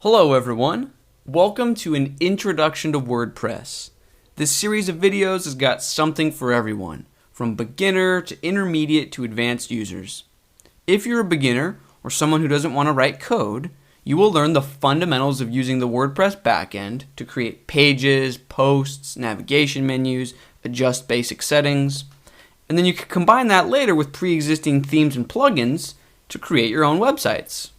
Hello everyone, welcome to an introduction to WordPress. This series of videos has got something for everyone, from beginner to intermediate to advanced users. If you're a beginner or someone who doesn't want to write code, you will learn the fundamentals of using the WordPress backend to create pages, posts, navigation menus, adjust basic settings, and then you can combine that later with pre-existing themes and plugins to create your own websites.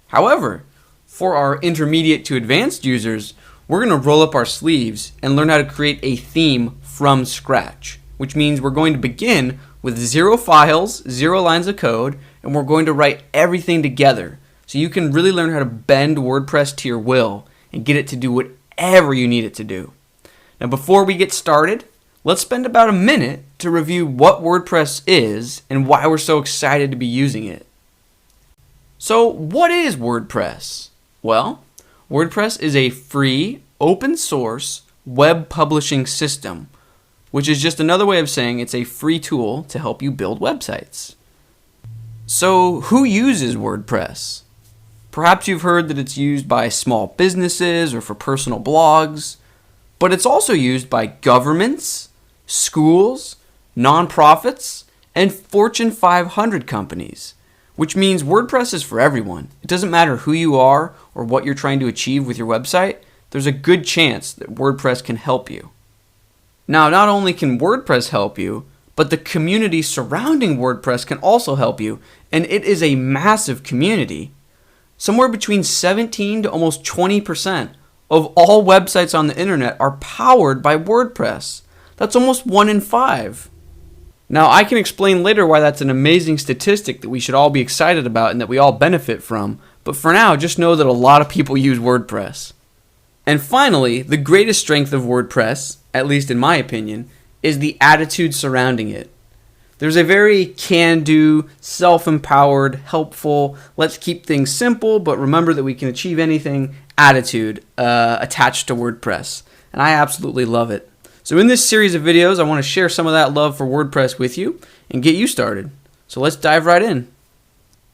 However, for our intermediate to advanced users, we're going to roll up our sleeves and learn how to create a theme from scratch, which means we're going to begin with 0 files, 0 lines of code, and we're going to write everything together so you can really learn how to bend WordPress to your will and get it to do whatever you need it to do. Now, before we get started, let's spend about a minute to review what WordPress is and why we're so excited to be using it. So, what is WordPress? Well, WordPress is a free, open source web publishing system, which is just another way of saying it's a free tool to help you build websites. So, who uses WordPress? Perhaps you've heard that it's used by small businesses or for personal blogs, but it's also used by governments, schools, nonprofits, and Fortune 500 companies, which means WordPress is for everyone. It doesn't matter who you are or what you're trying to achieve with your website, there's a good chance that WordPress can help you. Now, not only can WordPress help you, but the community surrounding WordPress can also help you, and it is a massive community. Somewhere between 17 to almost 20% of all websites on the internet are powered by WordPress. That's almost 1 in 5. Now, I can explain later why that's an amazing statistic that we should all be excited about and that we all benefit from, but for now, just know that a lot of people use WordPress. And finally, the greatest strength of WordPress, at least in my opinion, is the attitude surrounding it. There's a very can-do, self-empowered, helpful, let's keep things simple, but remember that we can achieve anything attitude attached to WordPress, and I absolutely love it. So in this series of videos, I want to share some of that love for WordPress with you and get you started. So let's dive right in.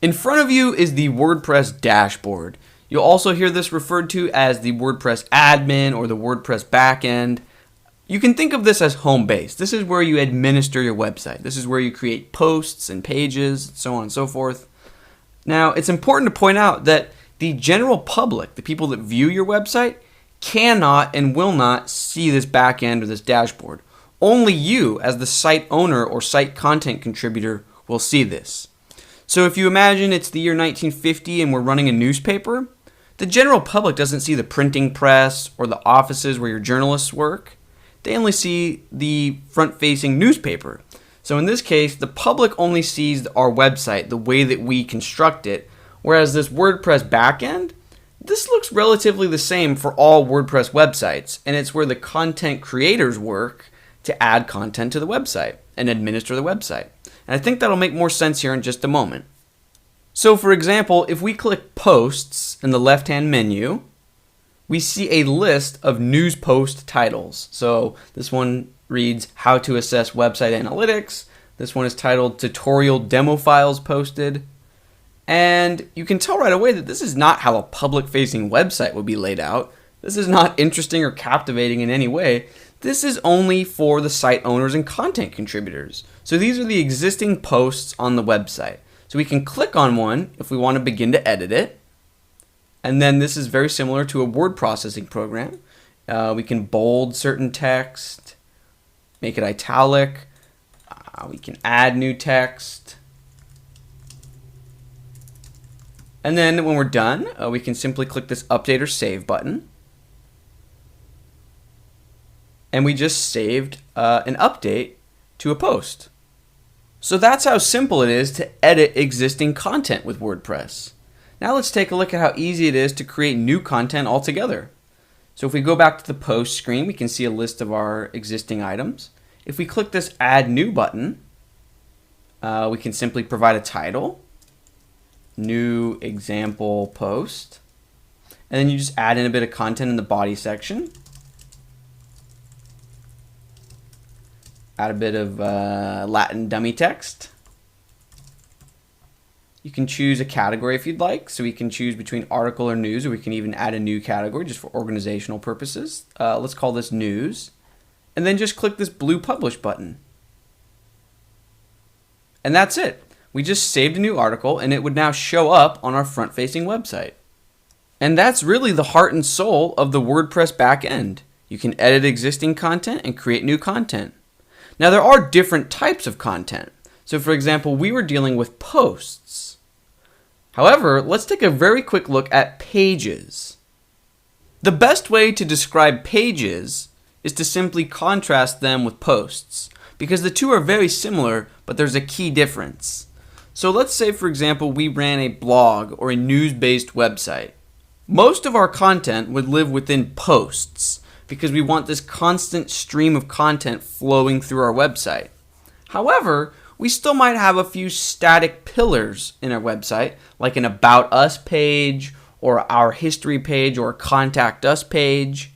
In front of you is the WordPress dashboard. You'll also hear this referred to as the WordPress admin or the WordPress backend. You can think of this as home base. This is where you administer your website. This is where you create posts and pages, so on and so forth. Now, it's important to point out that the general public, the people that view your website, cannot and will not see this back end or this dashboard. Only you, as the site owner or site content contributor, will see this. So if you imagine it's the year 1950 and we're running a newspaper, the general public doesn't see the printing press or the offices where your journalists work. They only see the front-facing newspaper. So in this case, the public only sees our website the way that we construct it, whereas this WordPress backend, this looks relatively the same for all WordPress websites, and it's where the content creators work to add content to the website and administer the website. And I think that'll make more sense here in just a moment. So for example, if we click Posts in the left-hand menu, we see a list of news post titles. So this one reads How to Assess Website Analytics. This one is titled Tutorial Demo Files Posted. And you can tell right away that this is not how a public-facing website would be laid out. This is not interesting or captivating in any way. This is only for the site owners and content contributors. So these are the existing posts on the website. So we can click on one if we want to begin to edit it. And then this is very similar to a word processing program. We can bold certain text, make it italic. We can add new text. And then when we're done, we can simply click this Update or Save button. And we just saved an update to a post. So that's how simple it is to edit existing content with WordPress. Now let's take a look at how easy it is to create new content altogether. So if we go back to the post screen, we can see a list of our existing items. If we click this Add New button, we can simply provide a title, New Example Post, and then you just add in a bit of content in the body section. Add a bit of Latin dummy text. You can choose a category if you'd like. So we can choose between article or news, or we can even add a new category just for organizational purposes. Let's call this news. And then just click this blue publish button. And that's it. We just saved a new article and it would now show up on our front-facing website. And that's really the heart and soul of the WordPress backend. You can edit existing content and create new content. Now there are different types of content. So for example, we were dealing with posts. However, let's take a very quick look at pages. The best way to describe pages is to simply contrast them with posts, because the two are very similar, but there's a key difference. So let's say, for example, we ran a blog or a news-based website. Most of our content would live within posts because we want this constant stream of content flowing through our website. However, we still might have a few static pillars in our website, like an About Us page, or our history page, or a Contact Us page.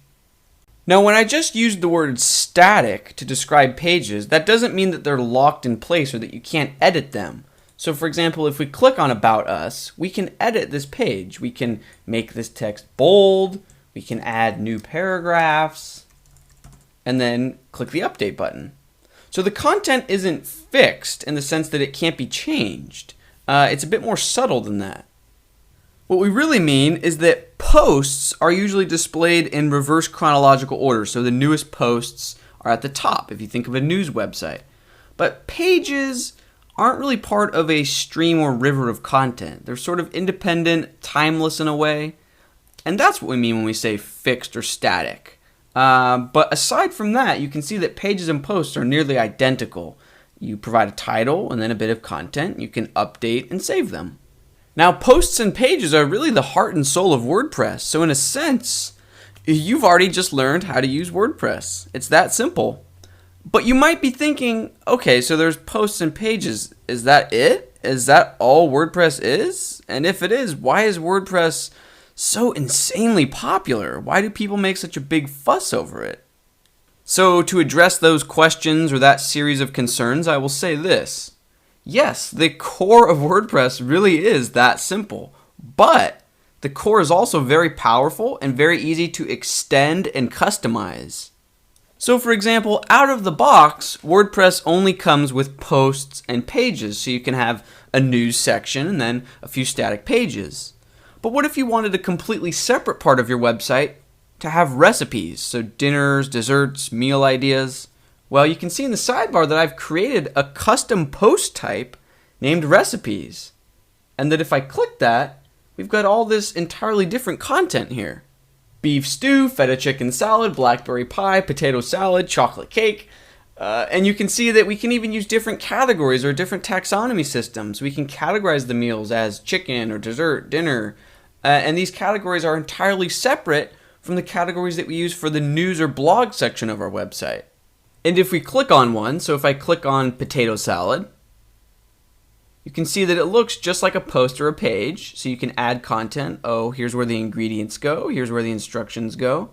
Now, when I just used the word static to describe pages, that doesn't mean that they're locked in place or that you can't edit them. So for example, if we click on About Us, we can edit this page. We can make this text bold, we can add new paragraphs, and then click the update button. So the content isn't fixed in the sense that it can't be changed. It's a bit more subtle than that. What we really mean is that posts are usually displayed in reverse chronological order, so the newest posts are at the top if you think of a news website. But pages aren't really part of a stream or river of content. They're sort of independent, timeless in a way, and that's what we mean when we say fixed or static. But aside from that, you can see that pages and posts are nearly identical. You provide a title and then a bit of content. You can update and save them. Now, posts and pages are really the heart and soul of WordPress. So in a sense, you've already just learned how to use WordPress. It's that simple. But you might be thinking, okay, so there's posts and pages. Is that it? Is that all WordPress is? And if it is, why is WordPress so insanely popular? Why do people make such a big fuss over it? So to address those questions or that series of concerns, I will say this. Yes, the core of WordPress really is that simple, but the core is also very powerful and very easy to extend and customize. So for example, out of the box, WordPress only comes with posts and pages, so you can have a news section and then a few static pages. But what if you wanted a completely separate part of your website to have recipes, so dinners, desserts, meal ideas? Well, you can see in the sidebar that I've created a custom post type named recipes. And that if I click that, we've got all this entirely different content here. Beef stew, feta chicken salad, blackberry pie, potato salad, chocolate cake. And you can see that we can even use different categories or different taxonomy systems. We can categorize the meals as chicken or dessert, dinner. And these categories are entirely separate from the categories that we use for the news or blog section of our website. And if we click on one, so if I click on potato salad, you can see that it looks just like a post or a page. So you can add content. Oh, here's where the ingredients go. Here's where the instructions go.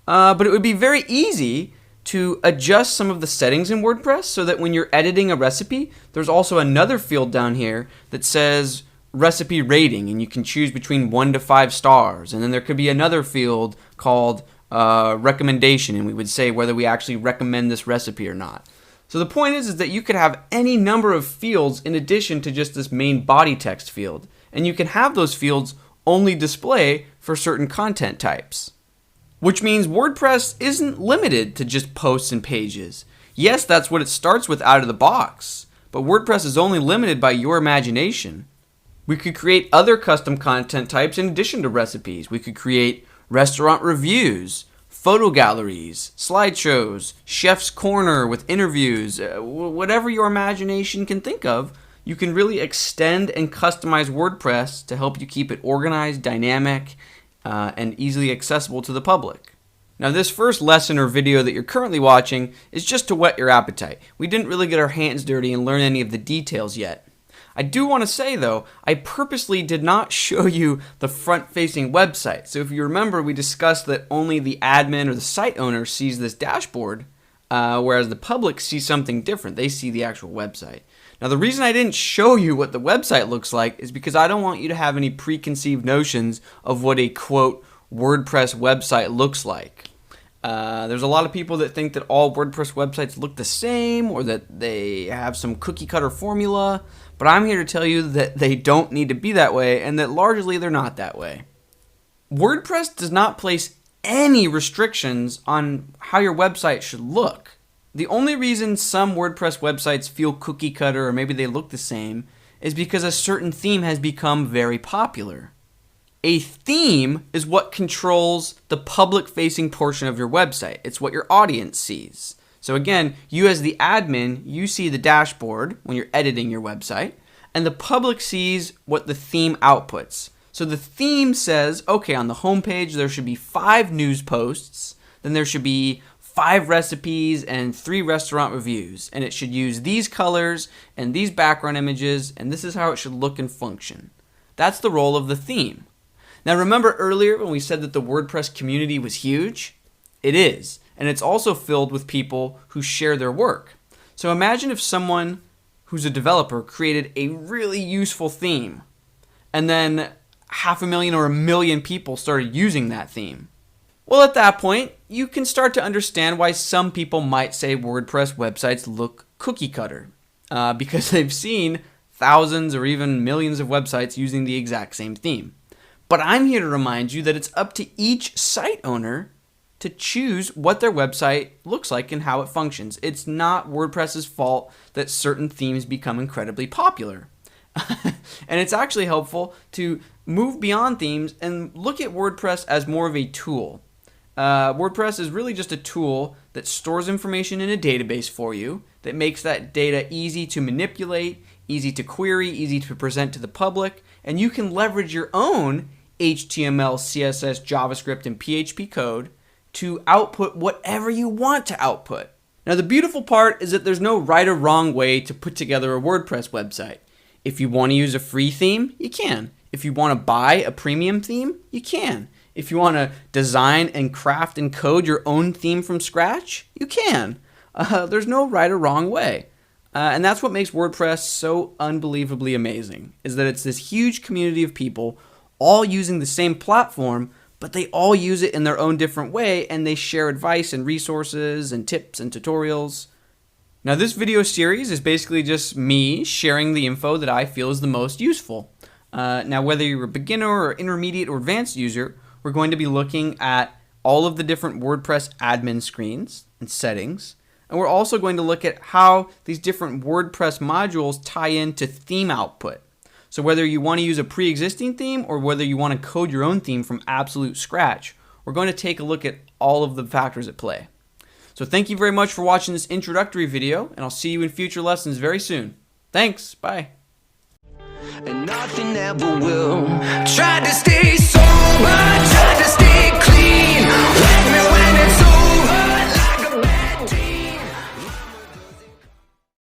But it would be very easy to adjust some of the settings in WordPress so that when you're editing a recipe, there's also another field down here that says recipe rating, and you can choose between 1 to 5 stars. And then there could be another field called recommendation, and we would say whether we actually recommend this recipe or not. So the point is that you could have any number of fields in addition to just this main body text field, and you can have those fields only display for certain content types. Which means WordPress isn't limited to just posts and pages. Yes, that's what it starts with out of the box, but WordPress is only limited by your imagination. We could create other custom content types in addition to recipes. We could create restaurant reviews, photo galleries, slideshows, chef's corner with interviews, whatever your imagination can think of, you can really extend and customize WordPress to help you keep it organized, dynamic, and easily accessible to the public. Now, this first lesson or video that you're currently watching is just to whet your appetite. We didn't really get our hands dirty and learn any of the details yet. I do want to say, though, I purposely did not show you the front-facing website. So if you remember, we discussed that only the admin or the site owner sees this dashboard, whereas the public sees something different. They see the actual website. Now, the reason I didn't show you what the website looks like is because I don't want you to have any preconceived notions of what a, quote, WordPress website looks like. There's a lot of people that think that all WordPress websites look the same or that they have some cookie cutter formula, but I'm here to tell you that they don't need to be that way and that largely they're not that way. WordPress does not place any restrictions on how your website should look. The only reason some WordPress websites feel cookie cutter or maybe they look the same is because a certain theme has become very popular. A theme is what controls the public-facing portion of your website. It's what your audience sees. So again, you as the admin, you see the dashboard when you're editing your website, and the public sees what the theme outputs. So the theme says, okay, on the homepage there should be 5 news posts, then there should be 5 recipes and 3 restaurant reviews, and it should use these colors and these background images, and this is how it should look and function. That's the role of the theme. Now remember earlier when we said that the WordPress community was huge? It is, and it's also filled with people who share their work. So imagine if someone who's a developer created a really useful theme, and then 500,000 or 1 million people started using that theme. Well, at that point, you can start to understand why some people might say WordPress websites look cookie cutter, because they've seen thousands or even millions of websites using the exact same theme. But I'm here to remind you that it's up to each site owner to choose what their website looks like and how it functions. It's not WordPress's fault that certain themes become incredibly popular. And it's actually helpful to move beyond themes and look at WordPress as more of a tool. WordPress is really just a tool that stores information in a database for you, that makes that data easy to manipulate, easy to query, easy to present to the public, and you can leverage your own HTML, CSS, JavaScript, and PHP code to output whatever you want to output. Now the beautiful part is that there's no right or wrong way to put together a WordPress website. If you want to use a free theme, you can. If you want to buy a premium theme, you can. If you want to design and craft and code your own theme from scratch, you can. There's no right or wrong way. And that's what makes WordPress so unbelievably amazing, is that it's this huge community of people all using the same platform, but they all use it in their own different way, and they share advice and resources and tips and tutorials. Now this video series is basically just me sharing the info that I feel is the most useful. Now whether you're a beginner or intermediate or advanced user, we're going to be looking at all of the different WordPress admin screens and settings, and we're also going to look at how these different WordPress modules tie into theme output. So whether you want to use a pre-existing theme or whether you want to code your own theme from absolute scratch, we're going to take a look at all of the factors at play. So thank you very much for watching this introductory video, and I'll see you in future lessons very soon. Thanks, bye. And nothing ever will try to stay